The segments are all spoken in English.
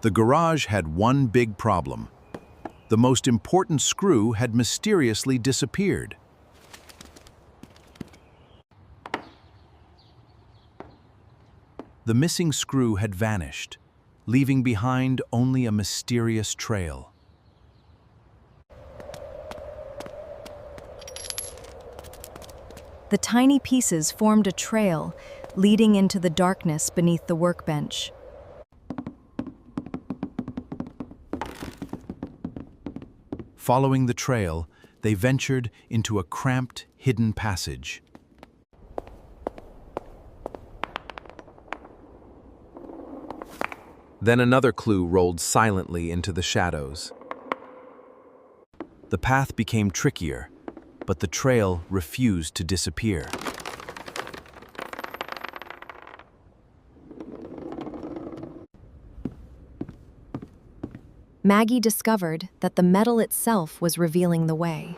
The garage had one big problem. The most important screw had mysteriously disappeared. The missing screw had vanished, leaving behind only a mysterious trail. The tiny pieces formed a trail leading into the darkness beneath the workbench. Following the trail, they ventured into a cramped, hidden passage. Then another clue rolled silently into the shadows. The path became trickier, but the trail refused to disappear. Maggie discovered that the metal itself was revealing the way.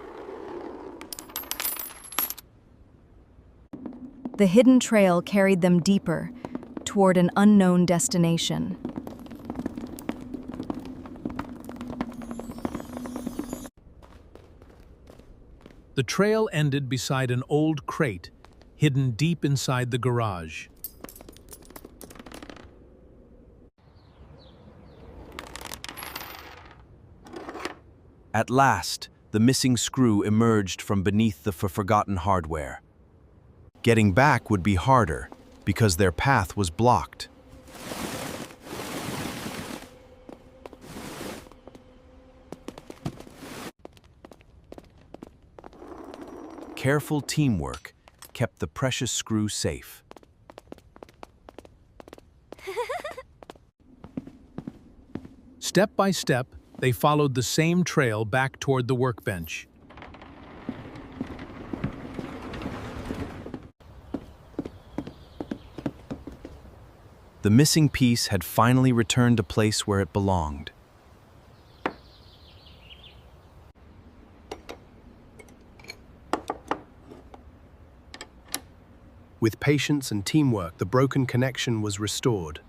The hidden trail carried them deeper, toward an unknown destination. The trail ended beside an old crate, hidden deep inside the garage. At last, the missing screw emerged from beneath the forgotten hardware. Getting back would be harder, because their path was blocked. Careful teamwork kept the precious screw safe. Step by step, they followed the same trail back toward the workbench. The missing piece had finally returned to place where it belonged. With patience and teamwork, the broken connection was restored.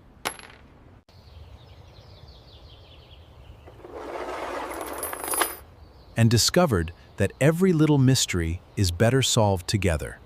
And discovered that every little mystery is better solved together.